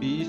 20